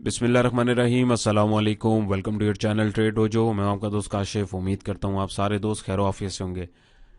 बिस्मिल्लाहिर्रहमानिर्रहीम, अस्सलाम वालेकुम। Welcome to your channel Trade Dojo. मैं आपका दोस्त काशिफ। उम्मीद करता हूँ आप सारे दोस्त खैर आफियत से होंगे।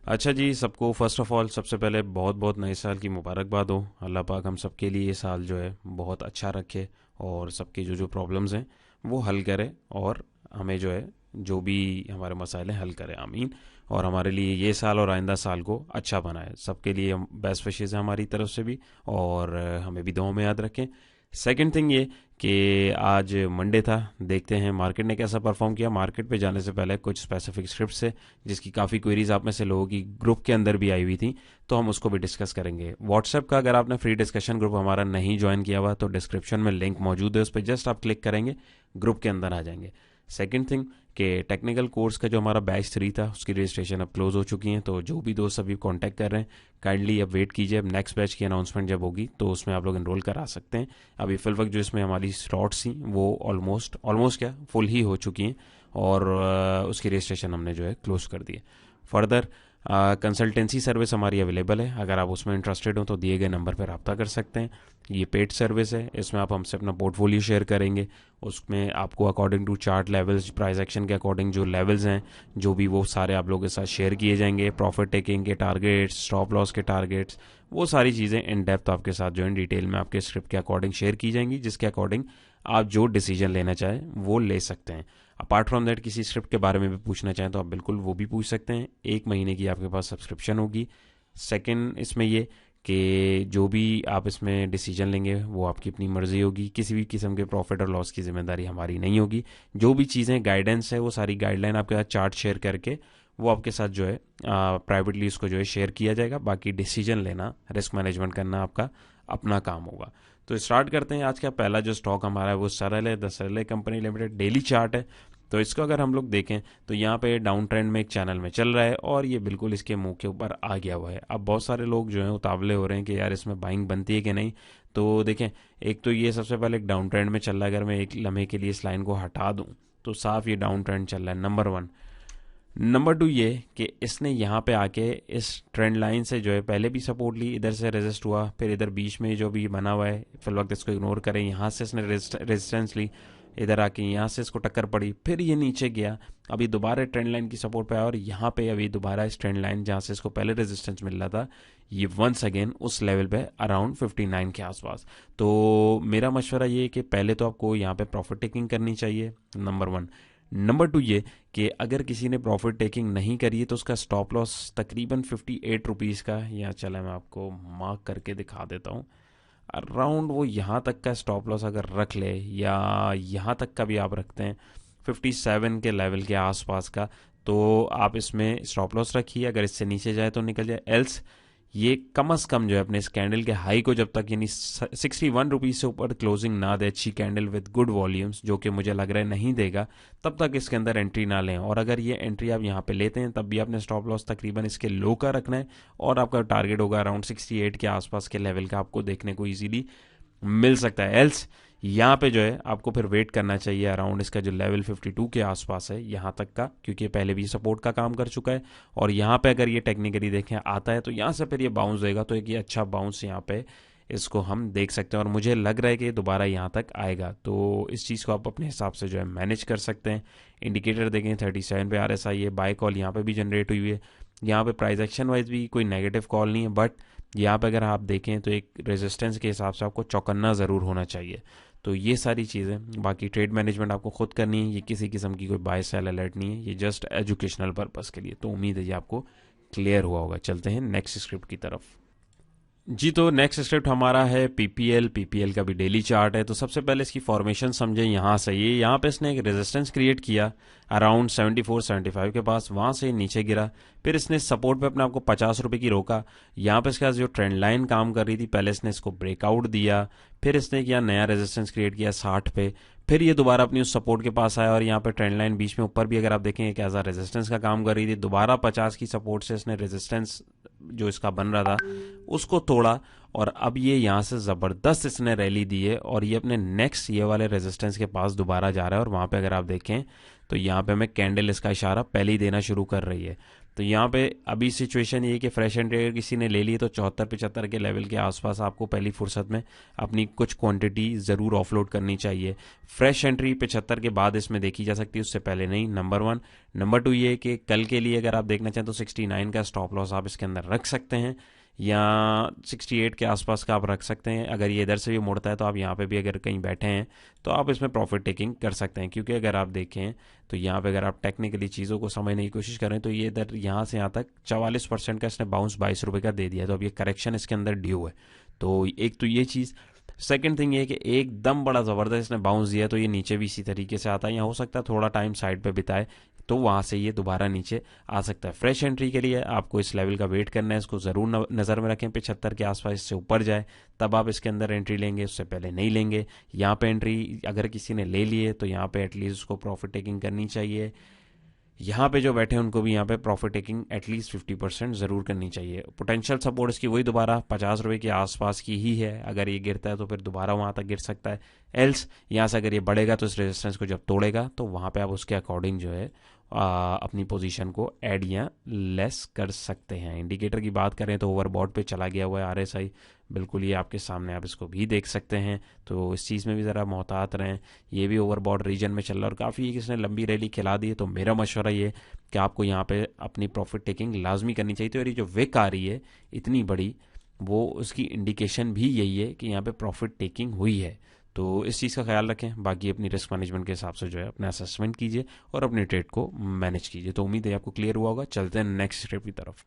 अच्छा जी, सबको फर्स्ट ऑफ ऑल सबसे पहले बहुत बहुत नए साल की मुबारकबाद हो। अल्लाह पाक हम सबके लिए ये साल जो है बहुत अच्छा रखे और सबकी जो जो प्रॉब्लम्स हैं वो हल करे और हमें जो है जो भी हमारे मसाइल हैं हल करे, आमीन। और हमारे लिए ये साल और आइंदा साल को अच्छा बनाए। सबके लिए बेस्ट विशेज़ हैं हमारी तरफ से भी, और हमें भी दुआओं में याद रखें। सेकंड थिंग ये कि आज मंडे था, देखते हैं मार्केट ने कैसा परफॉर्म किया। मार्केट पे जाने से पहले कुछ स्पेसिफिक स्क्रिप्ट्स है जिसकी काफ़ी क्वेरीज आप में से लोगों की ग्रुप के अंदर भी आई हुई थी, तो हम उसको भी डिस्कस करेंगे। व्हाट्सएप का अगर आपने फ्री डिस्कशन ग्रुप हमारा नहीं ज्वाइन किया हुआ तो डिस्क्रिप्शन में लिंक मौजूद है, उस पर जस्ट आप क्लिक करेंगे, ग्रुप के अंदर आ जाएंगे। सेकेंड थिंग कि टेक्निकल कोर्स का जो हमारा बैच 3 था उसकी रजिस्ट्रेशन अब क्लोज हो चुकी है, तो जो भी दोस्त अभी कांटेक्ट कर रहे हैं काइंडली अब वेट कीजिए। अब नेक्स्ट बैच की अनाउंसमेंट जब होगी तो उसमें आप लोग इनरोल करा सकते हैं। अभी फिल वक्त जो इसमें हमारी स्लॉट्स थी वो ऑलमोस्ट ऑलमोस्ट क्या फुल ही हो चुकी हैं, और उसकी रजिस्ट्रेशन हमने जो है क्लोज कर दी है। फर्दर कंसल्टेंसी सर्विस हमारी अवेलेबल है, अगर आप उसमें इंटरेस्टेड हो तो दिए गए नंबर पर रब्ता कर सकते हैं। ये पेड सर्विस है, इसमें आप हमसे अपना पोर्टफोलियो शेयर करेंगे। उसमें आपको according to chart levels, price action के अकॉर्डिंग जो लेवल्स हैं जो भी वो सारे आप लोगों के साथ शेयर किए जाएंगे। प्रॉफिट टेकिंग के टारगेट्स, स्टॉप लॉस के टारगेट्स, वो सारी चीज़ें इन डेप्थ आपके साथ जो है डिटेल में आपके स्क्रिप्ट के अकॉर्डिंग शेयर की जाएंगी, जिसके अकॉर्डिंग आप जो डिसीजन लेना चाहें वो ले सकते हैं। अपार्ट फ्रॉम दैट किसी स्क्रिप्ट के बारे में भी पूछना चाहें तो आप बिल्कुल वो भी पूछ सकते हैं। 1 महीने की आपके पास सब्सक्रिप्शन होगी। सेकंड इसमें ये कि जो भी आप इसमें डिसीजन लेंगे वो आपकी अपनी मर्जी होगी, किसी भी किस्म के प्रॉफिट और लॉस की जिम्मेदारी हमारी नहीं होगी। जो भी चीज़ें गाइडेंस है वो सारी गाइडलाइन आपके साथ चार्ट शेयर करके वो आपके साथ जो है प्राइवेटली उसको जो है शेयर किया जाएगा। बाकी डिसीजन लेना, रिस्क मैनेजमेंट करना आपका अपना काम होगा। तो स्टार्ट करते हैं। आज का पहला जो स्टॉक हमारा है वो सरल है, द सरल कंपनी लिमिटेड। डेली चार्ट है तो इसको अगर हम लोग देखें तो यहाँ पे डाउन ट्रेंड में एक चैनल में चल रहा है और ये बिल्कुल इसके मुंह के ऊपर आ गया हुआ है। अब बहुत सारे लोग जो हैं उतावले हो रहे हैं कि यार इसमें बाइंग बनती है कि नहीं। तो देखें, एक तो ये सबसे पहले एक डाउन ट्रेंड में चल रहा है। अगर मैं एक लम्हे के लिए इस लाइन को हटा दूं तो साफ ये डाउन ट्रेंड चल रहा है, नंबर 1। नंबर 2 ये कि इसने यहाँ पे आके इस ट्रेंड लाइन से जो है पहले भी सपोर्ट ली, इधर से रेजिस्ट हुआ, फिर इधर बीच में जो भी बना हुआ है फिल वक्त इसको इग्नोर करें, यहाँ से इसने रेजिस्टेंस ली, इधर आके यहाँ से इसको टक्कर पड़ी, फिर ये नीचे गया, अभी दोबारा ट्रेंड लाइन की सपोर्ट पे आया और यहाँ पे अभी दोबारा इस ट्रेंड लाइन जहाँ से इसको पहले रेजिस्टेंस मिल रहा था ये वंस अगेन उस लेवल पे अराउंड 59 के आसपास। तो मेरा मशवरा ये है कि पहले तो आपको यहाँ पे प्रॉफिट टेकिंग करनी चाहिए, नंबर 1। नंबर 2 ये कि अगर किसी ने प्रॉफिट टेकिंग नहीं करी है तो उसका स्टॉप लॉस तकरीबन 58 रुपीज़ का, या चला मैं आपको मार्क करके दिखा देता हूँ, अराउंड वो यहाँ तक का स्टॉप लॉस अगर रख ले या यहाँ तक का भी आप रखते हैं 57 के लेवल के आसपास का, तो आप इसमें स्टॉप लॉस रखिए। अगर इससे नीचे जाए तो निकल जाए, एल्स ये कम से कम जो है अपने इस कैंडल के हाई को जब तक यानी 61 रुपीज़ से ऊपर क्लोजिंग ना दे, अच्छी कैंडल विद गुड वॉल्यूम्स, जो कि मुझे लग रहा है नहीं देगा, तब तक इसके अंदर एंट्री ना लें। और अगर ये एंट्री आप यहाँ पे लेते हैं तब भी आपने स्टॉप लॉस तकरीबन इसके लो का रखना है और आपका टारगेट होगा अराउंड 68 के आसपास के लेवल का, आपको देखने को ईजिली मिल सकता है। एल्स यहाँ पे जो है आपको फिर वेट करना चाहिए अराउंड इसका जो लेवल 52 के आसपास है यहाँ तक का, क्योंकि पहले भी सपोर्ट का काम कर चुका है। और यहाँ पे अगर ये टेक्निकली देखें आता है तो यहाँ से फिर ये बाउंस देगा, तो एक ये अच्छा बाउंस यहाँ पे इसको हम देख सकते हैं और मुझे लग रहा है कि दोबारा यहाँ तक आएगा। तो इस चीज़ को आप अपने हिसाब से जो है मैनेज कर सकते हैं। इंडिकेटर देखें 37 पे RSI है, बाय कॉल यहाँ पे भी जनरेट हुई है। यहाँ पे प्राइस एक्शन वाइज भी कोई नेगेटिव कॉल नहीं है, बट यहाँ पे अगर आप देखें तो एक रेजिस्टेंस के हिसाब से आपको चौकन्ना ज़रूर होना चाहिए। तो ये सारी चीज़ें, बाकी ट्रेड मैनेजमेंट आपको खुद करनी है, ये किसी किस्म की कोई बाय सेल अलर्ट नहीं है, ये जस्ट एजुकेशनल पर्पस के लिए। तो उम्मीद है ये आपको क्लियर हुआ होगा। चलते हैं नेक्स्ट स्क्रिप्ट की तरफ जी। तो नेक्स्ट स्क्रिप्ट हमारा है पीपीएल का भी डेली चार्ट है। तो सबसे पहले इसकी फॉर्मेशन समझें। यहाँ से ये यहाँ पे इसने एक रेजिस्टेंस क्रिएट किया अराउंड 74-75 के पास, वहाँ से नीचे गिरा, फिर इसने सपोर्ट पे अपने आपको 50 रुपये की रोका। यहाँ पे इसके पास जो ट्रेंड लाइन काम कर रही थी पहले इसने इसको ब्रेकआउट दिया, फिर इसने किया नया रेजिस्टेंस क्रिएट किया 60 पे, फिर ये दोबारा अपनी उस सपोर्ट के पास आया और यहाँ पे ट्रेंड लाइन बीच में ऊपर भी अगर आप देखें एक एज रेजिस्टेंस का काम कर रही थी। दोबारा 50 की सपोर्ट से इसने रेजिस्टेंस जो इसका बन रहा था उसको तोड़ा और अब ये यहाँ से ज़बरदस्त इसने रैली दी है और ये अपने नेक्स्ट ये वाले रेजिस्टेंस के पास दोबारा जा रहा है। और वहाँ पे अगर आप देखें तो यहाँ पे हमें कैंडल इसका इशारा पहले ही देना शुरू कर रही है। तो यहाँ पे अभी सिचुएशन ये है कि फ्रेश एंट्री अगर किसी ने ले ली तो 74-75 के लेवल के आसपास आपको पहली फुर्सत में अपनी कुछ क्वांटिटी ज़रूर ऑफलोड करनी चाहिए। फ्रेश एंट्री 75 के बाद इसमें देखी जा सकती है, उससे पहले नहीं, नंबर 1। नंबर 2 ये कि कल के लिए अगर आप देखना चाहें तो 69 का स्टॉप लॉस आप इसके अंदर रख सकते हैं, या 68 के आसपास का आप रख सकते हैं। अगर ये इधर से भी मुड़ता है तो आप यहाँ पे भी अगर कहीं बैठे हैं तो आप इसमें प्रॉफिट टेकिंग कर सकते हैं, क्योंकि अगर आप देखें तो यहाँ पे अगर आप टेक्निकली चीज़ों को समझने की कोशिश करें तो ये इधर यहाँ से यहाँ तक 44% का इसने बाउंस 22 रुपये का दे दिया, तो अब ये करेक्शन इसके अंदर ड्यू है। तो एक तो ये चीज़। सेकंड थिंग ये है कि एकदम बड़ा ज़बरदस्त इसने बाउंस दिया तो ये नीचे भी इसी तरीके से आता है, या हो सकता है थोड़ा टाइम साइड पे बिताए तो वहाँ से ये दोबारा नीचे आ सकता है। फ्रेश एंट्री के लिए आपको इस लेवल का वेट करना है, इसको ज़रूर नज़र में रखें, 75 के आसपास इससे ऊपर जाए तब आप इसके अंदर एंट्री लेंगे, उससे पहले नहीं लेंगे। यहाँ पे एंट्री अगर किसी ने ले ली है तो यहाँ पे एटलीस्ट उसको प्रॉफिट टेकिंग करनी चाहिए। यहाँ पे जो बैठे हैं उनको भी यहाँ पे प्रॉफिट टेकिंग एटलीस्ट 50% ज़रूर करनी चाहिए। पोटेंशियल सपोर्ट इसकी वही दोबारा 50 रुपये के आसपास की ही है, अगर ये गिरता है तो फिर दोबारा वहाँ तक गिर सकता है। एल्स यहाँ से अगर ये बढ़ेगा तो इस रेजिस्टेंस को जब तोड़ेगा तो वहाँ पे आप उसके अकॉर्डिंग जो है अपनी पोजीशन को ऐड या लेस कर सकते हैं। इंडिकेटर की बात करें तो ओवरबॉट पे चला गया हुआ है आरएसआई, बिल्कुल ये आपके सामने, आप इसको भी देख सकते हैं। तो इस चीज़ में भी ज़रा मोहतात रहें, ये भी ओवरबॉट रीजन में चल रहा है और काफ़ी किसने लंबी रैली खिला दी है। तो मेरा मशवरा ये कि आपको यहाँ पे अपनी प्रॉफिट टेकिंग लाजमी करनी चाहिए। और ये जो विक आ रही है इतनी बड़ी, वो उसकी इंडिकेशन भी यही है कि यहाँ पे प्रॉफिट टेकिंग हुई है। तो इस चीज़ का ख्याल रखें। बाकी अपनी रिस्क मैनेजमेंट के हिसाब से जो है अपना असेसमेंट कीजिए और अपने ट्रेड को मैनेज कीजिए। तो उम्मीद है आपको क्लियर हुआ होगा। चलते हैं नेक्स्ट स्टेप की तरफ।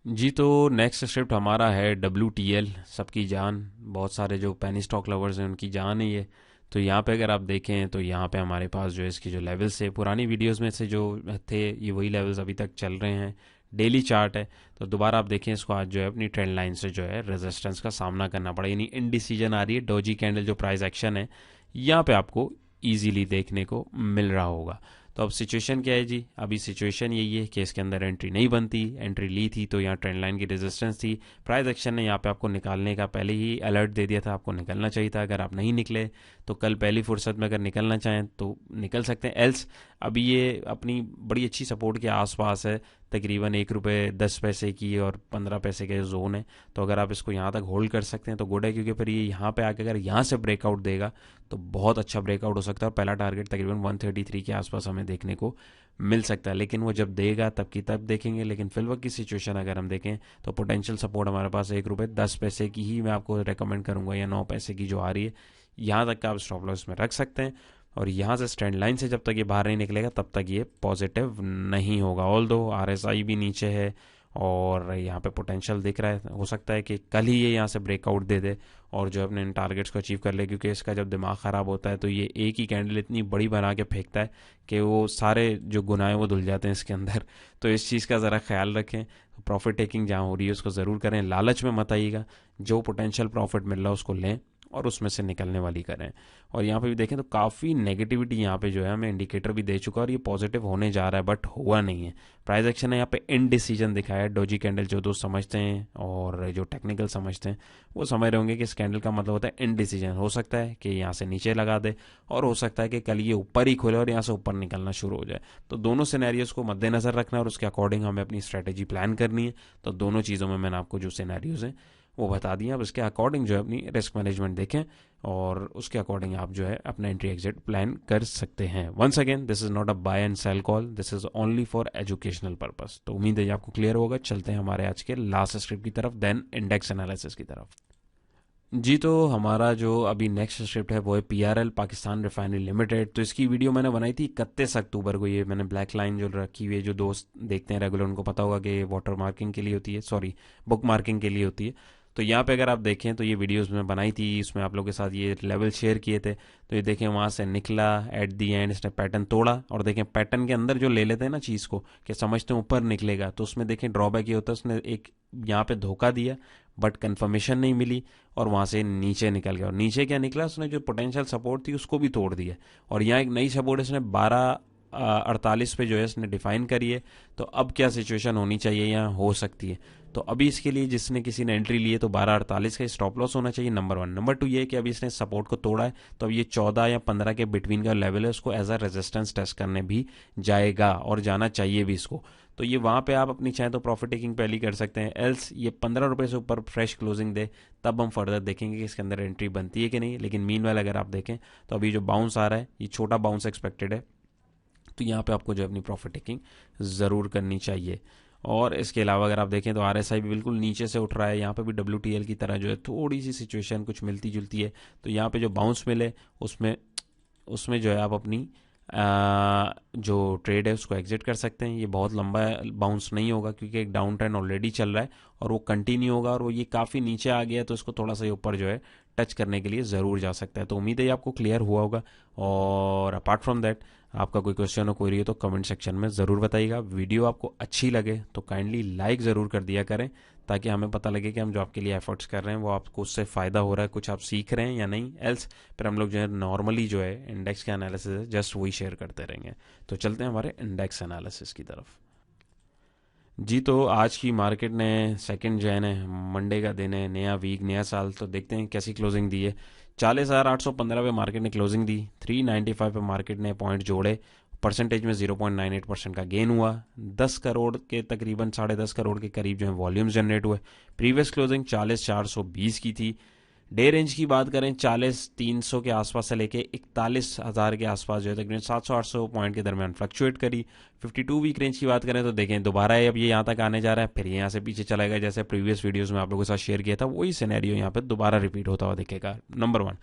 जी, तो नेक्स्ट स्क्रिप्ट हमारा है WTL, सबकी जान, बहुत सारे जो पैनी स्टॉक लवर्स हैं उनकी जान है ये। तो यहाँ पे अगर आप देखें तो यहाँ पे हमारे पास जो है इसकी जो लेवल्स है पुरानी वीडियोस में से जो थे ये वही लेवल्स अभी तक चल रहे हैं। डेली चार्ट है तो दोबारा आप देखें इसको, आज जो है अपनी ट्रेंड लाइन से जो है रेजिस्टेंस का सामना करना पड़ा, यानी इनडिसीजन आ रही है। डोजी कैंडल जो प्राइस एक्शन है यहाँ पे आपको ईजीली देखने को मिल रहा होगा। तो अब सिचुएशन क्या है जी, अभी सिचुएशन यही है कि इसके अंदर एंट्री नहीं बनती, एंट्री ली थी तो यहाँ ट्रेंड लाइन की रेजिस्टेंस थी। प्राइस एक्शन ने यहाँ पे आपको निकालने का पहले ही अलर्ट दे दिया था, आपको निकलना चाहिए था। अगर आप नहीं निकले तो कल पहली फुर्सत में अगर निकलना चाहें तो निकल सकते हैं। एल्स अभी ये अपनी बड़ी अच्छी सपोर्ट के आसपास है, तकरीबन 1 रुपये 10 पैसे की और 15 पैसे के जोन है। तो अगर आप इसको यहाँ तक होल्ड कर सकते हैं तो गुड है, क्योंकि फिर ये यहाँ पे आके अगर यहाँ से ब्रेकआउट देगा तो बहुत अच्छा ब्रेकआउट हो सकता है और पहला टारगेट तकरीबन 133 के आसपास हमें देखने को मिल सकता है। लेकिन वो जब देगा तब की तब देखेंगे। लेकिन फिल वक्त की सिचुएशन अगर हम देखें तो पोटेंशियल सपोर्ट हमारे पास 1 रुपये 10 पैसे की ही मैं आपको रेकमेंड करूँगा, या 9 पैसे की जो आ रही है, यहाँ तक का आप स्टॉप लॉस में रख सकते हैं। और यहाँ से स्टैंड लाइन से जब तक ये बाहर नहीं निकलेगा तब तक ये पॉजिटिव नहीं होगा। ऑल दो RSI भी नीचे है और यहाँ पे पोटेंशियल दिख रहा है, हो सकता है कि कल ही ये यहाँ से ब्रेकआउट दे दे और जो अपने इन टारगेट्स को अचीव कर ले, क्योंकि इसका जब दिमाग ख़राब होता है तो ये एक ही कैंडल इतनी बड़ी बना के फेंकता है कि वो सारे जो गुनाह वो धुल जाते हैं इसके अंदर। तो इस चीज़ का ज़रा ख्याल रखें। प्रॉफिट टेकिंग जहाँ हो रही है उसको ज़रूर करें, लालच में मत आइएगा, जो पोटेंशियल प्रॉफिट मिल रहा है उसको लें और उसमें से निकलने वाली करें। और यहाँ पे भी देखें तो काफ़ी नेगेटिविटी यहाँ पे जो है हमें इंडिकेटर भी दे चुका है और ये पॉजिटिव होने जा रहा है, बट हुआ नहीं है। प्राइस एक्शन है यहाँ पे इनडिसीजन दिखाया है। डोजी कैंडल जो दोस्त समझते हैं और जो टेक्निकल समझते हैं वो समझ रहे होंगे कि इस कैंडल का मतलब होता है इनडिसीजन। हो सकता है कि यहाँ से नीचे लगा दे और हो सकता है कि कल ये ऊपर ही खुले और यहाँ से ऊपर निकलना शुरू हो जाए। तो दोनों सिनेरियोज को मद्देनजर रखना और उसके अकॉर्डिंग हमें अपनी स्ट्रेटेजी प्लान करनी है। तो दोनों चीज़ों में मैंने आपको जो सिनेरियोज हैं वो बता दिए। अब इसके अकॉर्डिंग जो है अपनी रिस्क मैनेजमेंट देखें और उसके अकॉर्डिंग आप जो है अपना एंट्री एग्जिट प्लान कर सकते हैं। Once again this is not a buy and sell call, this is only for educational purpose. तो उम्मीद है आपको क्लियर होगा। चलते हैं हमारे आज के लास्ट स्क्रिप्ट की तरफ, देन इंडेक्स एनालिसिस की तरफ। जी, तो हमारा जो अभी नेक्स्ट स्क्रिप्ट है वो है PRL, पाकिस्तान रिफाइनरी लिमिटेड। तो इसकी वीडियो मैंने बनाई थी 31 अक्टूबर को। ये मैंने ब्लैक लाइन जो रखी हुई है, जो दोस्त देखते हैं रेगुलर उनको पता होगा कि वाटर मार्किंग के लिए होती है, सॉरी बुक मार्किंग के लिए होती है। तो यहाँ पे अगर आप देखें तो ये वीडियोस में बनाई थी, इसमें आप लोगों के साथ ये लेवल शेयर किए थे। तो ये देखें वहाँ से निकला, एट दी एंड इसने पैटर्न तोड़ा और देखें पैटर्न के अंदर जो ले लेते हैं ना चीज़ को कि समझते हैं ऊपर निकलेगा, तो उसमें देखें ड्रॉबैक ये होता है उसने एक यहाँ पे धोखा दिया बट कंफर्मेशन नहीं मिली और वहाँ से नीचे निकल गया। और नीचे क्या निकला, उसने जो पोटेंशियल सपोर्ट थी उसको भी तोड़ दिया और यहाँ एक नई सपोर्ट इसने 12 48 पे जो है इसने डिफाइन करी है। तो अब क्या सिचुएशन होनी चाहिए या हो सकती है, तो अभी इसके लिए जिसने किसी ने एंट्री ली है तो 12:48 का स्टॉप लॉस होना चाहिए, नंबर 1। नंबर 2 ये है कि अभी इसने सपोर्ट को तोड़ा है, तो अब ये 14 या 15 के बिटवीन का लेवल है, उसको एज अ रेजिस्टेंस टेस्ट करने भी जाएगा और जाना चाहिए भी इसको। तो ये वहाँ पे आप अपनी चाहें तो प्रॉफिट टेकिंग पहली कर सकते हैं, एल्स ये 15 रुपये से ऊपर फ्रेश क्लोजिंग दे, तब हम फर्दर देखेंगे कि इसके अंदर एंट्री बनती है कि नहीं। लेकिन मीनवाइल अगर आप देखें तो अभी जो बाउंस आ रहा है ये छोटा बाउंस एक्सपेक्टेड है, तो यहाँ पे आपको जो अपनी प्रॉफिट टेकिंग ज़रूर करनी चाहिए। और इसके अलावा अगर आप देखें तो आरएसआई भी बिल्कुल नीचे से उठ रहा है, यहाँ पे भी डब्ल्यूटीएल की तरह जो है थोड़ी सी सिचुएशन कुछ मिलती जुलती है। तो यहाँ पे जो बाउंस मिले उसमें उसमें जो है आप अपनी जो ट्रेड है उसको एग्जिट कर सकते हैं। ये बहुत लंबा बाउंस नहीं होगा क्योंकि एक डाउन ट्रेंड ऑलरेडी चल रहा है और वो कंटिन्यू होगा, और वो ये काफ़ी नीचे आ गया है, तो इसको थोड़ा सा ऊपर जो है टच करने के लिए ज़रूर जा सकता है। तो उम्मीद है ये आपको क्लियर हुआ होगा। और अपार्ट फ्रॉम दैट आपका कोई क्वेश्चन हो कोई हो तो कमेंट सेक्शन में ज़रूर बताइएगा। वीडियो आपको अच्छी लगे तो काइंडली लाइक ज़रूर कर दिया करें, ताकि हमें पता लगे कि हम जो आपके लिए एफर्ट्स कर रहे हैं वो आपको उससे फ़ायदा हो रहा है, कुछ आप सीख रहे हैं या नहीं। एल्स फिर हम लोग जो है नॉर्मली जो है इंडेक्स के एनालिसिस है जस्ट वही शेयर करते रहेंगे। तो चलते हैं हमारे इंडेक्स एनालिसिस की तरफ। जी, तो आज की मार्केट ने 2 जैन है, मंडे का दिन है, नया वीक नया साल, तो देखते हैं कैसी क्लोजिंग दी है। 40,815 पे मार्केट ने क्लोजिंग दी, 395 पे मार्केट ने पॉइंट जोड़े, परसेंटेज में 0.98% का गेन हुआ, 10 करोड़ के तकरीबन 10.5 करोड़ के करीब जो है वॉल्यूम्स जनरेट हुए। प्रीवियस क्लोजिंग 40,420 की थी। डे रेंज की बात करें 40,300 के आसपास से लेके 41,000 के आसपास जो है तकरीबन 700-800 पॉइंट के दरमियान फ्लक्चुएट करी। 52 वीक रेंज की बात करें तो देखें दोबारा अब ये यहाँ तक आने जा रहा है, फिर यहाँ से पीछे चलाएगा, जैसे प्रीवियस वीडियोस में आप लोगों के साथ शेयर किया था वही सिनेरियो यहाँ पे दोबारा रिपीट होता हुआ दिखेगा, नंबर 1।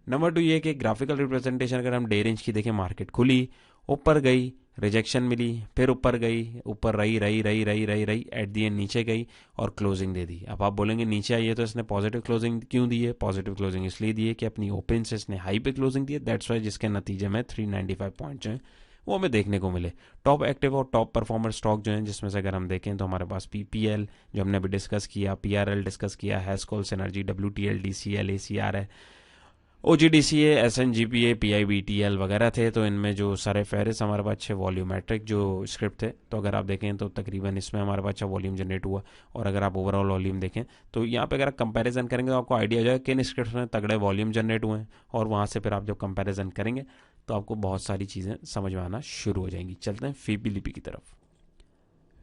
नंबर 2 ये कि ग्राफिकल रिप्रेजेंटेशन अगर हम डे रेंज की देखें, मार्केट खुली, ऊपर गई, रिजेक्शन मिली, फिर ऊपर गई, ऊपर रही रही रही रही रही रही एट दी एंड नीचे गई और क्लोजिंग दे दी। अब आप बोलेंगे नीचे आई है तो इसने पॉजिटिव क्लोजिंग क्यों दी है? पॉजिटिव क्लोजिंग इसलिए दी है कि अपनी ओपन से इसने हाई पे क्लोजिंग दी है, दैट्स वाई जिसके नतीजे में 395 पॉइंट जो है वो हमें देखने को मिले। टॉप एक्टिव और टॉप परफॉर्मर स्टॉक जो है जिसमें से अगर हम देखें तो हमारे पास पीपीएल जो हमने अभी डिस्कस किया, पीआरएल डिस्कस किया, हैस्कोल्स एनर्जी, डब्ल्यूटीएल, डीसीएल, एसीआर है, ओजीडीसीए, एसएनजीपीए, पीआईबीटीएल वगैरह थे। तो इनमें जो सारे फेरिस हमारे पास अच्छे वॉल्यूमेट्रिक जो स्क्रिप्ट थे, तो अगर आप देखें तो तकरीबन इसमें हमारे पास अच्छा वॉल्यूम जनरेट हुआ। और अगर आप ओवरऑल वॉल्यूम देखें तो यहाँ पे अगर आप कंपैरिजन करेंगे तो आपको आइडिया हो जाएगा किन स्क्रिप्ट में तगड़े वॉल्यूम जनरेट हुए हैं, और वहाँ से फिर आप जब कंपैरिजन करेंगे तो आपको बहुत सारी चीज़ें समझ में आना शुरू हो जाएंगी। चलते हैं फीपीलीपी की तरफ।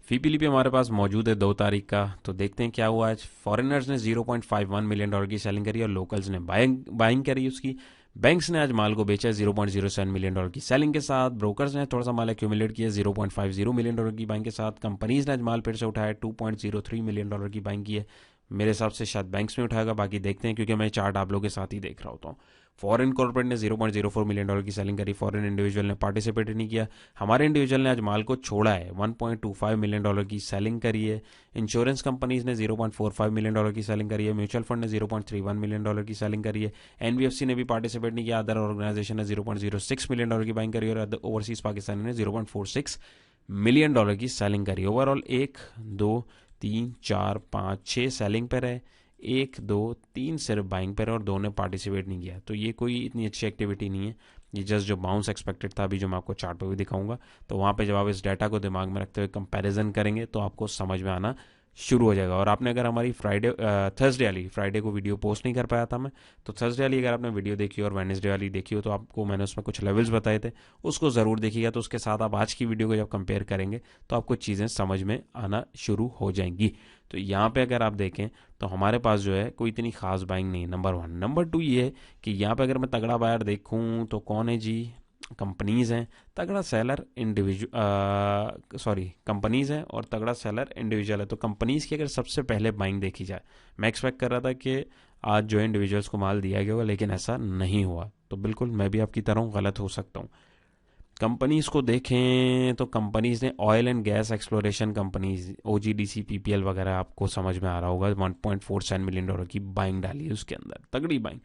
फीपीलीपी हमारे पास मौजूद है 2 तारीख का, तो देखते हैं क्या हुआ आज। फॉरेनर्स ने $0.51 मिलियन की सेलिंग करी और लोकल्स ने बाइंग करी उसकी। बैंक्स ने आज माल को बेचा $0.07 मिलियन की सेलिंग के साथ। ब्रोकर्स ने थोड़ा सा माल एक्यूमुलेट किया $0.50 मिलियन की बाइंग के साथ। कंपनीज ने आज माल फिर से उठाया, $2.03 मिलियन की बाइंग की है। मेरे हिसाब से शायद बैंक्स में उठाएगा, बाकी देखते हैं क्योंकि मैं चार्ट आप लोगों के साथ ही देख रहा होता हूँ। फॉरेन कॉर्पोरेट ने $0.04 मिलियन की सेलिंग करी, फॉरेन इंडिविजुअल ने पार्टिसिपेट नहीं किया। हमारे इंडिविजुअल ने आज माल को छोड़ा है, $1.25 मिलियन की सेलिंग करी है। इंश्योरेंस कंपनीज ने $0.45 मिलियन की सेलिंग करी है। म्यूचुअल फंड ने $0.31 मिलियन की सेलिंग करी है। एनबीएफसी ने भी पार्टिसिपेट नहीं किया। अदर ऑर्गेनाइजेशन ने $0.06 मिलियन की बाइंग करी और ओवरसीज पाकिस्तान ने $0.46 मिलियन की सेलिंग करी। ओवरऑल 1 2 3 4 5 6 सेलिंग पर है, 1 2 3 सिर्फ बाइंग पर है और 2 ने पार्टिसिपेट नहीं किया। तो ये कोई इतनी अच्छी एक्टिविटी नहीं है, ये जस्ट जो बाउंस एक्सपेक्टेड था अभी जो मैं आपको चार्ट पे भी दिखाऊंगा, तो वहाँ पे जब आप इस डाटा को दिमाग में रखते हुए कंपैरिजन करेंगे तो आपको समझ में आना शुरू हो जाएगा। और आपने अगर हमारी थर्सडे वाली फ्राइडे को वीडियो पोस्ट नहीं कर पाया था मैं, तो थर्सडे वाली अगर आपने वीडियो देखी और वेडनेसडे वाली देखी हो तो आपको मैंने उसमें कुछ लेवल्स बताए थे, उसको ज़रूर देखिएगा। तो उसके साथ आप आज की वीडियो को जब कंपेयर करेंगे तो आपको चीज़ें समझ में आना शुरू हो जाएंगी। तो यहाँ पे अगर आप देखें तो हमारे पास जो है कोई इतनी खास बाइंग नहीं, नंबर 1। नंबर 2 ये है कि यहाँ पे अगर मैं तगड़ा बायर देखूँ तो कौन है जी? कंपनीज हैं। तगड़ा सेलर कंपनीज हैं और तगड़ा सेलर इंडिविजुअल है। तो कंपनीज की अगर सबसे पहले बाइंग देखी जाए, मैं एक्सपेक्ट कर रहा था कि आज जो है इंडिविजुअल्स को माल दिया गया होगा, लेकिन ऐसा नहीं हुआ। तो बिल्कुल मैं भी आपकी तरह गलत हो सकता हूँ। कंपनीज को देखें तो कंपनीज ने oil and gas exploration companies, OGDC, PPL वगैरह आपको समझ में आ रहा होगा, $1.47 मिलियन की बाइंग डाली है उसके अंदर, तगड़ी बाइंग।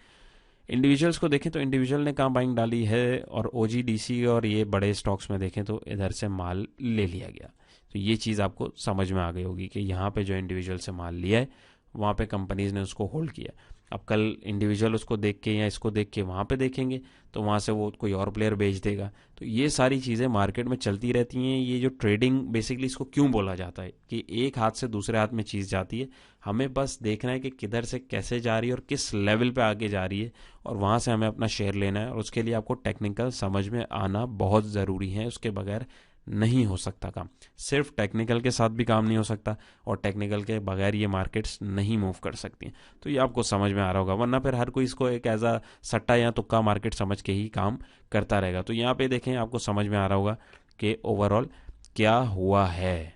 इंडिविजुअल्स को देखें तो इंडिविजुअल ने कहाँ बाइंग डाली है, और ओजीडीसी और ये बड़े स्टॉक्स में देखें तो इधर से माल ले लिया गया। तो ये चीज़ आपको समझ में आ गई होगी कि यहाँ पे जो इंडिविजुअल से माल लिया है वहाँ पे कंपनीज ने उसको होल्ड किया। अब कल इंडिविजुअल उसको देख के या इसको देख के वहाँ पे देखेंगे तो वहाँ से वो कोई और प्लेयर बेच देगा। तो ये सारी चीज़ें मार्केट में चलती रहती हैं। ये जो ट्रेडिंग बेसिकली इसको क्यों बोला जाता है कि एक हाथ से दूसरे हाथ में चीज़ जाती है, हमें बस देखना है कि किधर से कैसे जा रही है और किस लेवल पे आगे जा रही है, और वहाँ से हमें अपना शेयर लेना है। और उसके लिए आपको टेक्निकल समझ में आना बहुत ज़रूरी है, उसके बगैर नहीं हो सकता काम। सिर्फ टेक्निकल के साथ भी काम नहीं हो सकता, और टेक्निकल के बगैर ये मार्केट्स नहीं मूव कर सकती हैं। तो ये आपको समझ में आ रहा होगा, वरना फिर हर कोई इसको एक एज अ सट्टा या तुक्का मार्केट समझ के ही काम करता रहेगा। तो यहाँ पे देखें, आपको समझ में आ रहा होगा कि ओवरऑल क्या हुआ है।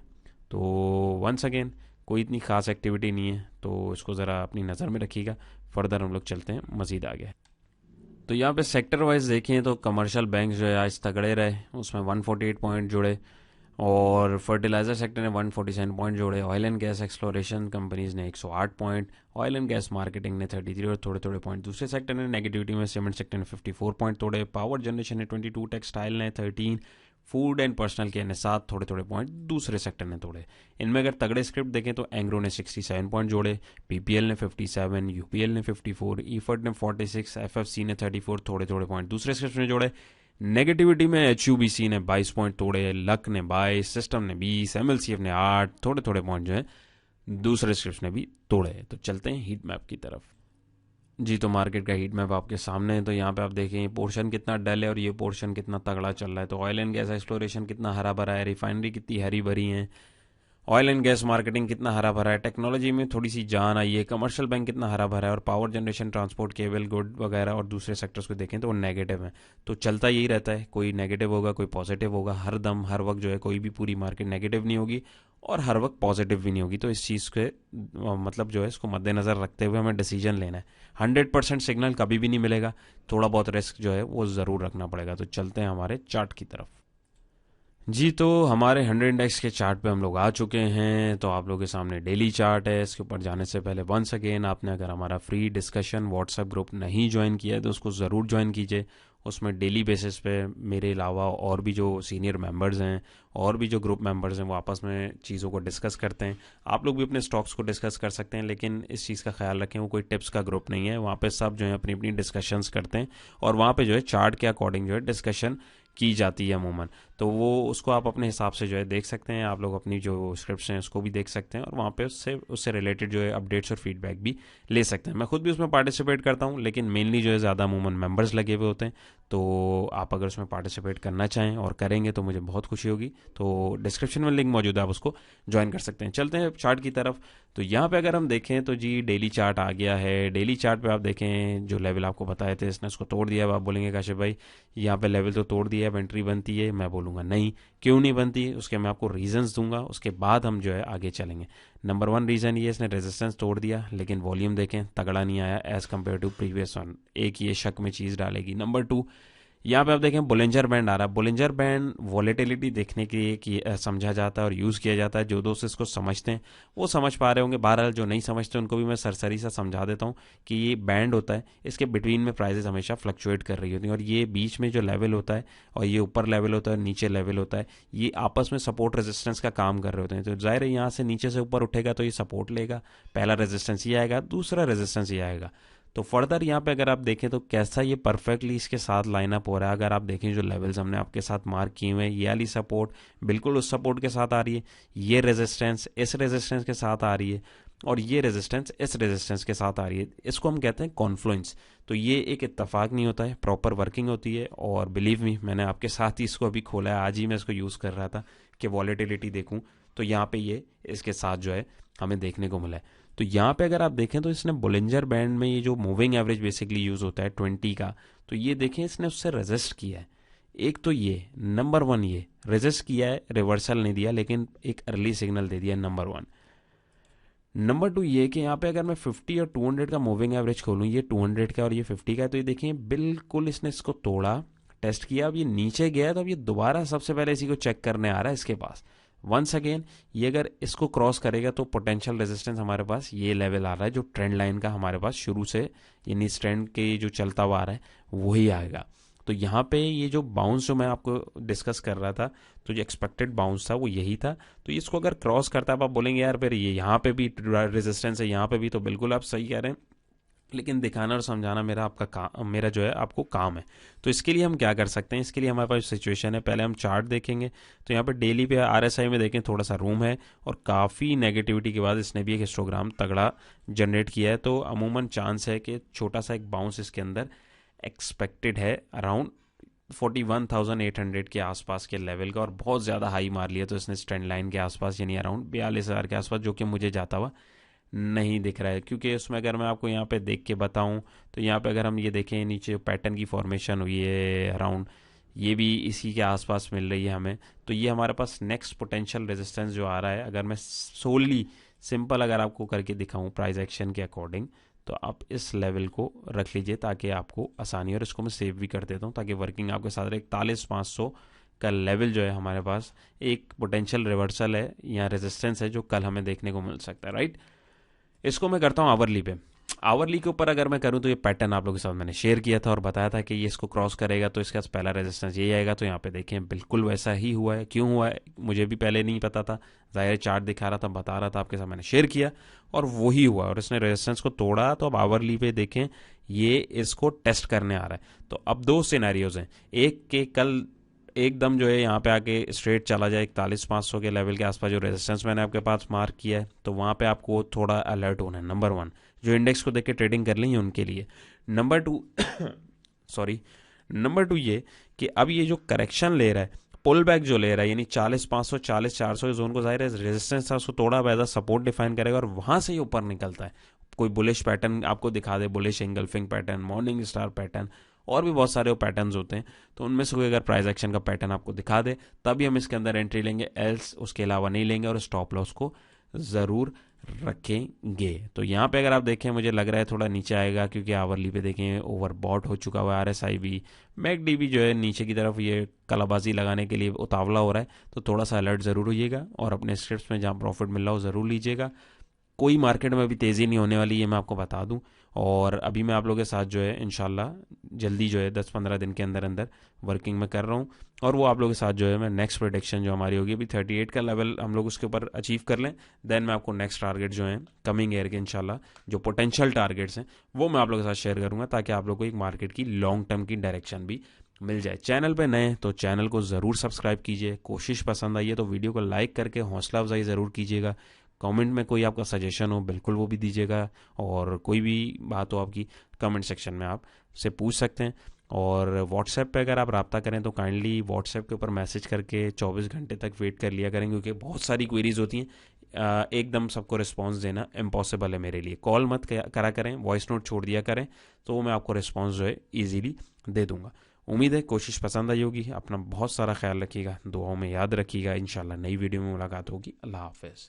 तो वंस अगेन कोई इतनी खास एक्टिविटी नहीं है, तो इसको ज़रा अपनी नज़र में रखिएगा। फर्दर हम लोग चलते हैं मज़ीद आगे। तो यहाँ पे सेक्टर वाइज देखें तो कमर्शियल बैंक जो है आज तगड़े रहे, उसमें 148 पॉइंट जुड़े, और फर्टिलाइजर सेक्टर ने 147 पॉइंट जोड़े। Oil and gas exploration companies ने 108 point, oil and gas marketing ने 33 और थोड़े थोड़े पॉइंट दूसरे सेक्टर ने नेगेटिविटी में। सीमेंट सेक्टर ने 54 पॉइंट तोड़े, पावर जनरेशन ने 22, टेक्सटाइल ने 13, फूड एंड पर्सनल केयर ने 7 थोड़े थोड़े पॉइंट दूसरे सेक्टर ने तोड़े। इनमें अगर तगड़े स्क्रिप्ट देखें तो एंग्रो ने 67 पॉइंट जोड़े, पीपीएल ने 57, यूपीएल ने 54, ईफर्ट ने 46, एफएफसी ने 34 थोड़े थोड़े पॉइंट दूसरे स्क्रिप्ट में जोड़े। नेगेटिविटी में एचयूबीसी ने 22 पॉइंट तोड़े, लक ने 22, सिस्टम ने 20, एमएलसीएफ ने 8 थोड़े थोड़े पॉइंट जो है दूसरे स्क्रिप्ट ने भी तोड़े। तो चलते हैं हीट मैप की तरफ। जी, तो मार्केट का हीट मैप आपके सामने है। तो यहाँ पे आप देखें ये पोर्शन कितना डल है और ये पोर्शन कितना तगड़ा चल रहा है। तो ऑयल एंड गैस एक्सप्लोरेशन कितना हरा भरा है, रिफाइनरी कितनी हरी भरी है, ऑयल एंड गैस मार्केटिंग कितना हरा भरा है, टेक्नोलॉजी में थोड़ी सी जान आई है, कमर्शियल बैंक कितना हरा भरा है, और power generation, transport, cable, good वगैरह और दूसरे सेक्टर्स को देखें तो वो नेगेटिव है। तो चलता यही रहता है, कोई नेगेटिव होगा कोई पॉजिटिव होगा, हर दम हर वक्त जो है कोई भी पूरी मार्केट नेगेटिव नहीं होगी और हर वक्त पॉजिटिव भी नहीं होगी। तो इस चीज़ के मतलब जो है इसको मद्देनज़र रखते हुए हमें डिसीजन लेना है। 100% सिग्नल कभी भी नहीं मिलेगा, थोड़ा बहुत रिस्क जो है वो ज़रूर रखना पड़ेगा। तो चलते हैं हमारे चार्ट की तरफ। जी, तो हमारे 100 इंडेक्स के चार्ट पे हम लोग आ चुके हैं। तो आप लोगों के सामने डेली चार्ट है। इसके ऊपर जाने से पहले वंस अगेन आपने अगर हमारा फ्री डिस्कशन व्हाट्सएप ग्रुप नहीं ज्वाइन किया है तो उसको ज़रूर ज्वाइन कीजिए। उसमें डेली बेसिस पे मेरे अलावा और भी जो सीनियर मेंबर्स हैं और भी जो ग्रुप मेंबर्स हैं वो आपस में चीज़ों को डिस्कस करते हैं। आप लोग भी अपने स्टॉक्स को डिस्कस कर सकते हैं, लेकिन इस चीज़ का ख्याल रखें वो कोई टिप्स का ग्रुप नहीं है। वहाँ पे सब जो है अपनी अपनी डिस्कशंस करते हैं और वहाँ पे जो है चार्ट के अकॉर्डिंग जो है डिस्कशन की जाती है अमूमन। तो वो उसको आप अपने हिसाब से जो है देख सकते हैं। आप लोग अपनी जो स्क्रिप्ट्स हैं उसको भी देख सकते हैं और वहाँ पे उससे रिलेटेड जो है अपडेट्स और फीडबैक भी ले सकते हैं। मैं खुद भी उसमें पार्टिसिपेट करता हूँ, लेकिन मेनली जो है ज़्यादा अमूमन मेंबर्स लगे हुए होते हैं। तो आप अगर उसमें पार्टिसिपेट करना चाहें और करेंगे तो मुझे बहुत खुशी होगी। तो डिस्क्रिप्शन में लिंक मौजूद है, आप उसको ज्वाइन कर सकते हैं। चलते हैं चार्ट की तरफ। तो यहाँ पे अगर हम देखें तो जी डेली चार्ट आ गया है। डेली चार्ट पे आप देखें जो लेवल आपको बताए थे इसने उसको तोड़ दिया। अब आप बोलेंगे काशिफ भाई यहाँ पे लेवल तो तोड़ दिया, अब एंट्री बनती है। मैं बोलूँगा नहीं, क्यों नहीं बनती, उसके मैं आपको रीजंस दूंगा, उसके बाद हम जो है आगे चलेंगे। नंबर 1 रीज़न ये इसने रेजिस्टेंस तोड़ दिया, लेकिन वॉल्यूम देखें तगड़ा नहीं आया as compare to previous one. एक ये शक में चीज़ डालेगी। नंबर 2, यहाँ पे आप देखें बुलिंजर बैंड आ रहा है। बुलिंजर बैंड वॉलेटिलिटी देखने के लिए समझा जाता है और यूज़ किया जाता है। जो दोस्त इसको समझते हैं वो समझ पा रहे होंगे, बहरहाल जो नहीं समझते उनको भी मैं सरसरी सा समझा देता हूँ कि ये बैंड होता है, इसके बिटवीन में प्राइजेस हमेशा फ्लक्चुएट कर रही होती हैं और ये बीच में जो लेवल होता है और ये ऊपर लेवल होता है नीचे लेवल होता है, ये आपस में सपोर्ट रेजिस्टेंस का काम कर रहे होते हैं। तो जाहिर है यहाँ से नीचे से ऊपर उठेगा तो ये सपोर्ट लेगा, पहला रेजिस्टेंस ये आएगा, दूसरा रेजिस्टेंस ये आएगा। तो फर्दर यहाँ पे अगर आप देखें तो कैसा ये परफेक्टली इसके साथ लाइन अप हो रहा है। अगर आप देखें जो लेवल्स हमने आपके साथ मार्क किए हुए हैं, ये वाली सपोर्ट बिल्कुल उस सपोर्ट के साथ आ रही है, ये रेजिस्टेंस इस रेजिस्टेंस के साथ आ रही है और ये रेजिस्टेंस इस रेजिस्टेंस के साथ आ रही है। इसको हम कहते हैं कॉन्फ्लुएंस। तो ये एक इत्तेफाक नहीं होता है, प्रॉपर वर्किंग होती है। और बिलीव मी, मैंने आपके साथ ही इसको अभी खोला है, आज ही मैं इसको यूज़ कर रहा था कि वॉलेटिलिटी देखूँ, तो यहाँ पे ये इसके साथ जो है हमें देखने को मिला है। तो यहाँ पे अगर आप देखें तो इसने बुलिंजर बैंड में ये जो मूविंग एवरेज बेसिकली यूज़ होता है 20 का, तो ये देखें इसने उससे रेजिस्ट किया है। एक तो ये नंबर 1 ये रेजिस्ट किया है, रिवर्सल नहीं दिया, लेकिन एक अर्ली सिग्नल दे दिया नंबर 1। नंबर 2 ये कि यहाँ पे अगर मैं 50 और 200 का मूविंग एवरेज खोलूँ, ये 200 का और ये 50 का है, तो ये देखिए बिल्कुल इसने इसको तोड़ा, टेस्ट किया, अब ये नीचे गया, तो अब ये दोबारा सबसे पहले इसी को चेक करने आ रहा है इसके पास। वंस अगेन ये अगर इसको क्रॉस करेगा तो पोटेंशियल रेजिस्टेंस हमारे पास ये लेवल आ रहा है जो ट्रेंड लाइन का हमारे पास शुरू से, यानी इस ट्रेंड के जो चलता हुआ आ रहा है वही आएगा। तो यहाँ पे ये जो बाउंस जो मैं आपको डिस्कस कर रहा था, तो जो एक्सपेक्टेड बाउंस था वो यही था। तो इसको अगर क्रॉस करता है, आप बोलेंगे यार फिर ये यहाँ पे भी रेजिस्टेंस है, यहाँ पे भी, तो बिल्कुल आप सही कह रहे हैं। लेकिन दिखाना और समझाना मेरा जो है आपको काम है। तो इसके लिए हम क्या कर सकते हैं, इसके लिए हमारे पास सिचुएशन है, पहले हम चार्ट देखेंगे। तो यहाँ पे डेली पे आरएसआई में देखें थोड़ा सा रूम है और काफ़ी नेगेटिविटी के बाद इसने भी एक हिस्टोग्राम तगड़ा जनरेट किया है। तो अमूमन चांस है कि छोटा सा एक बाउंस इसके अंदर एक्सपेक्टेड है अराउंड 41,800 के आसपास के लेवल का, और बहुत ज़्यादा हाई मार लिया तो इसने ट्रेंड लाइन के आसपास यानी अराउंड 42,000 के आसपास, जो कि मुझे जाता हुआ नहीं दिख रहा है। क्योंकि उसमें अगर मैं आपको यहाँ पे देख के बताऊँ तो यहाँ पे अगर हम ये देखें नीचे पैटर्न की फॉर्मेशन हुई है अराउंड, ये भी इसी के आसपास मिल रही है हमें। तो ये हमारे पास नेक्स्ट पोटेंशियल रेजिस्टेंस जो आ रहा है, अगर मैं सोली सिंपल अगर आपको करके दिखाऊं प्राइस एक्शन के अकॉर्डिंग, तो आप इस लेवल को रख लीजिए ताकि आपको आसानी, और इसको मैं सेव भी कर देता हूँ ताकि वर्किंग आपके साथ रहे। 41,500 का लेवल जो है हमारे पास एक पोटेंशियल रिवर्सल है या रेजिस्टेंस है जो कल हमें देखने को मिल सकता है, राइट। इसको मैं करता हूँ आवरली पे। आवरली के ऊपर अगर मैं करूँ तो ये पैटर्न आप लोगों के साथ मैंने शेयर किया था और बताया था कि ये इसको क्रॉस करेगा तो इसका पहला रेजिस्टेंस यही आएगा। तो यहाँ पे देखें बिल्कुल वैसा ही हुआ है। क्यों हुआ है मुझे भी पहले नहीं पता था, जाहिर चार्ट दिखा रहा था, बता रहा था, आपके साथ मैंने शेयर किया और वही हुआ और इसने रेजिस्टेंस को तोड़ा। तो अब आवरली पे देखें ये इसको टेस्ट करने आ रहा है। तो अब दो सिनेरियोज हैं, एक के कल एकदम जो है यहाँ पे आके स्ट्रेट चला जाए 41,500 के लेवल के आसपास जो रेजिस्टेंस मैंने आपके पास मार्क किया है, तो वहाँ पे आपको थोड़ा अलर्ट होना है। नंबर वन, जो इंडेक्स को देख के ट्रेडिंग कर लेंगे उनके लिए। Number two sorry, number two ये कि अब ये जो करेक्शन ले रहा है, पुल बैक जो ले रहा है यानी 40,500 40,400 जोन को जाहिर है रेजिस्टेंस था उसको थोड़ा बेहतर सपोर्ट डिफाइन करेगा और वहाँ से ही ऊपर निकलता है। कोई बुलिश पैटर्न आपको दिखा दे, bullish engulfing pattern, morning star pattern, और भी बहुत सारे वो पैटर्न्स होते हैं। तो उनमें से कोई अगर प्राइस एक्शन का पैटर्न आपको दिखा दे तभी हम इसके अंदर एंट्री लेंगे, एल्स उसके अलावा नहीं लेंगे, और स्टॉप लॉस को ज़रूर रखेंगे। तो यहाँ पे अगर आप देखें मुझे लग रहा है थोड़ा नीचे आएगा क्योंकि आवरली पे देखें ओवरबॉट हो चुका हुआ है। आरएसआई भी, मैकडी भी जो है नीचे की तरफ ये कलाबाजी लगाने के लिए उतावला हो रहा है। तो थोड़ा सा अलर्ट ज़रूर होइएगा और अपने स्क्रिप्ट में जहाँ प्रॉफिट मिल रहा हो ज़रूर लीजिएगा। कोई मार्केट में अभी तेज़ी नहीं होने वाली, ये मैं आपको बता दूं। और अभी मैं आप लोगों के साथ जो है इंशाल्लाह जल्दी जो है 10-15 दिन के अंदर अंदर वर्किंग में कर रहा हूँ, और वो आप लोगों के साथ जो है मैं नेक्स्ट प्रोडिक्शन जो हमारी होगी अभी 38 का लेवल हम लोग उसके ऊपर अचीव कर लें, देन मैं आपको नेक्स्ट टारगेट जो है कमिंग ईयर के इंशाल्लाह जो पोटेंशियल टारगेट्स हैं वो मैं आप लोगों के साथ शेयर करूँगा ताकि आप लोग को एक मार्केट की लॉन्ग टर्म की डायरेक्शन भी मिल जाए। चैनल पे नए तो चैनल को ज़रूर सब्सक्राइब कीजिए, कोशिश पसंद आई है तो वीडियो को लाइक करके हौसला अफजाई ज़रूर कीजिएगा। कमेंट में कोई आपका सजेशन हो बिल्कुल वो भी दीजिएगा, और कोई भी बात हो आपकी कमेंट सेक्शन में आप से पूछ सकते हैं। और व्हाट्सएप पे अगर आप रब्ता करें तो काइंडली व्हाट्सएप के ऊपर मैसेज करके 24 घंटे तक वेट कर लिया करें क्योंकि बहुत सारी क्वेरीज होती हैं। एकदम सबको रिस्पांस देना इम्पॉसिबल है मेरे लिए। कॉल मत करा करें, वॉइस नोट छोड़ दिया करें, तो वो मैं आपको रिस्पांस जो है ईजीली दे दूंगा। उम्मीद है कोशिश पसंद आई होगी। अपना बहुत सारा ख्याल रखिएगा, दुआओं में याद रखिएगा। इंशाल्लाह नई वीडियो में मुलाकात होगी। अल्लाह हाफिज़।